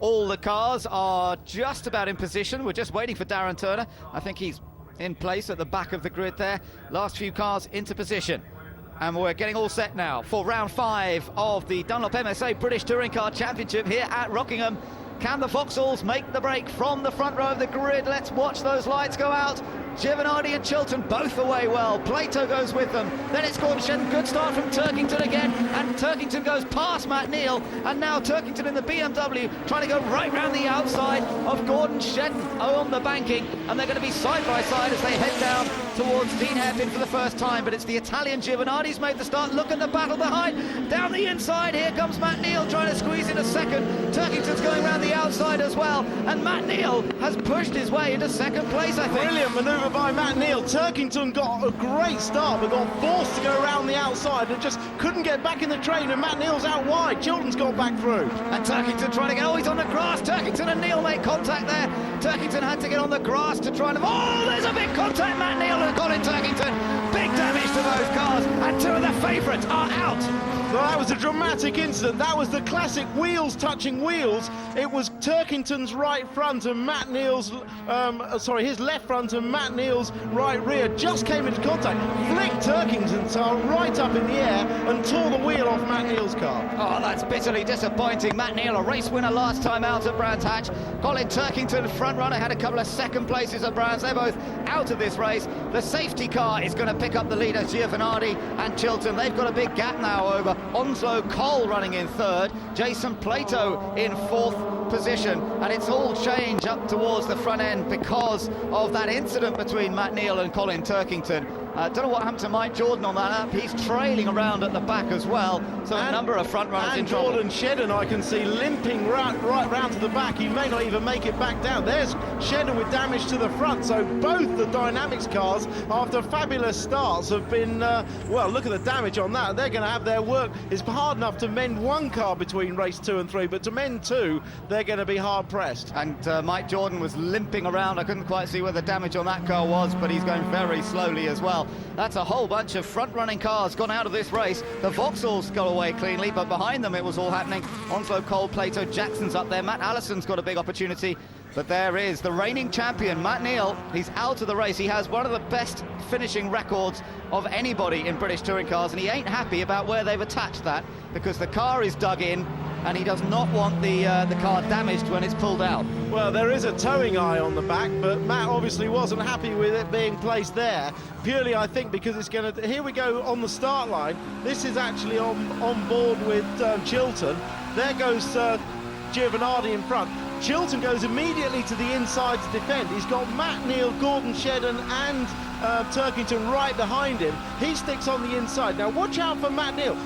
All the cars are just about in position. We're just waiting for Darren Turner. I think he's in place at the back of the grid there. Last few cars into position. And we're getting all set now for round 5 of the Dunlop MSA British Touring Car Championship here at Rockingham. Can the Vauxhalls make the break from the front row of the grid? Let's watch those lights go out. Giovanardi and Chilton both away well. Plato goes with them. Then it's Gordon Shedden. Good start from Turkington again. And Turkington goes past Matt Neal. And now Turkington in the BMW trying to go right round the outside of Gordon Shedden on the banking. And they're going to be side by side as they head down towards Dean Hairpin for the first time. But it's the Italian Giovanardi's made the start. Look at the battle behind. Down the inside. Here comes Matt Neal trying to squeeze in a second. Turkington's going round the outside as well. And Matt Neal has pushed his way into second place, I think. Brilliant manoeuvre by Matt Neal. Turkington got a great start but got forced to go around the outside and just couldn't get back in the train, and Matt Neal's out wide. Chilton's got back through. And Turkington trying to get, oh, he's on the grass. Turkington and Neal make contact there. Turkington had to get on the grass to try and, oh, there's a big contact. Matt Neal and Colin Turkington. Big damage to those cars, and 2 of the favourites are out. Well, that was a dramatic incident. That was the classic wheels touching wheels. It was Turkington's right front and Matt Neal's, his left front and Matt Neal's right rear just came into contact, flicked Turkington's car right up in the air and tore the wheel off Matt Neal's car. Oh, that's bitterly disappointing. Matt Neal, a race winner last time out at Brands Hatch. Colin Turkington, front runner, had a couple of second places at Brands. They're both out of this race. The safety car is going to pick up the leader, Giovanardi and Chilton. They've got a big gap now over Onslow Cole running in 3rd, Jason Plato in 4th position, and it's all change up towards the front end because of that incident between Matt Neal and Colin Turkington. Don't know what happened to Mike Jordan on that lap. He's trailing around at the back as well, so a number of front runners in trouble. Gordon Shedden, I can see limping right round to the back. He may not even make it back down. There's Shedden with damage to the front, so both the Dynamics cars, after fabulous starts, have been, well, look at the damage on that. They're going to have their work. It's hard enough to mend one car between race 2 and 3, but to mend 2, they're going to be hard pressed. And Mike Jordan was limping around. I couldn't quite see where the damage on that car was, but he's going very slowly as well. That's a whole bunch of front-running cars gone out of this race. The Vauxhalls got away cleanly, but behind them it was all happening. Onslow, Cole, Plato, Jackson's up there. Matt Allison's got a big opportunity. But there is the reigning champion, Matt Neal. He's out of the race. He has one of the best finishing records of anybody in British touring cars, and he ain't happy about where they've attached that because the car is dug in and he does not want the car damaged when it's pulled out. Well, there is a towing eye on the back, but Matt obviously wasn't happy with it being placed there. Purely, I think, because it's going to... Here we go on the start line. This is actually on board with Chilton. There goes Giovanardi in front. Chilton goes immediately to the inside to defend. He's got Matt Neal, Gordon Shedden and Turkington right behind him. He sticks on the inside. Now watch out for Matt Neal.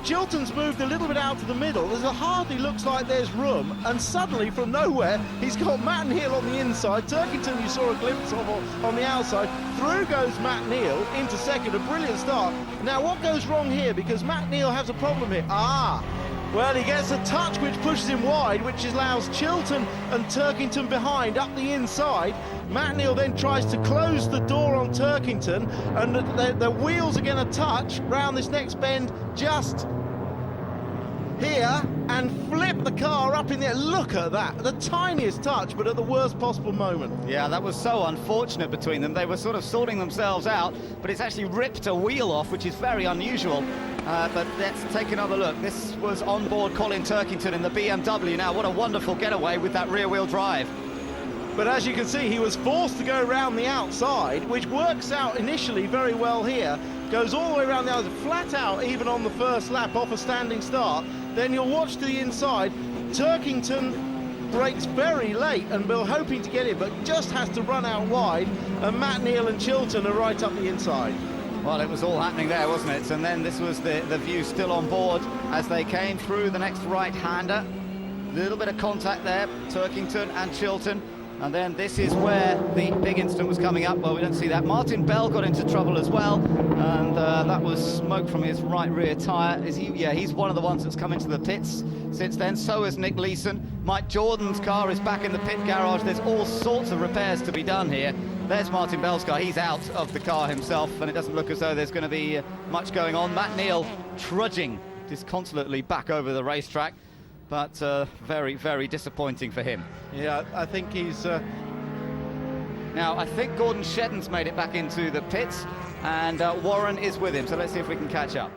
Chilton's moved a little bit out to the middle. There's hardly looks like there's room, and suddenly from nowhere he's got Matt Neal on the inside. Turkington you saw a glimpse of on the outside. Through goes Matt Neal into second. A brilliant start. Now what goes wrong here, because Matt Neal has a problem here. Well, he gets a touch which pushes him wide, which allows Chilton and Turkington behind up the inside. Matt Neal then tries to close the door on Turkington, and the wheels are going to touch round this next bend just here and flip the car up in the air. Look at that, the tiniest touch, but at the worst possible moment. Yeah, that was so unfortunate between them. They were sort of sorting themselves out, but it's actually ripped a wheel off, which is very unusual. But let's take another look. This was on board Colin Turkington in the BMW. Now, what a wonderful getaway with that rear-wheel drive. But as you can see, he was forced to go around the outside, which works out initially very well here. Goes all the way around the outside, flat out, even on the first lap off a standing start. Then you'll watch to the inside. Turkington brakes very late and Bill hoping to get it, but just has to run out wide. And Matt Neal and Chilton are right up the inside. Well, it was all happening there, wasn't it? And then this was the view still on board as they came through the next right-hander. Little bit of contact there, Turkington and Chilton. And then this is where the big incident was coming up. Well, we don't see that. Martin Bell got into trouble as well, and that was smoke from his right rear tyre. Yeah, he's one of the ones that's come into the pits since then. So is Nick Leeson. Mike Jordan's car is back in the pit garage. There's all sorts of repairs to be done here. There's Martin Bell's car. He's out of the car himself, and it doesn't look as though there's going to be much going on. Matt Neal trudging disconsolately back over the racetrack. but very, very disappointing for him. Yeah, I think he's... Now, I think Gordon Shedden's made it back into the pits, and Warren is with him, so let's see if we can catch up.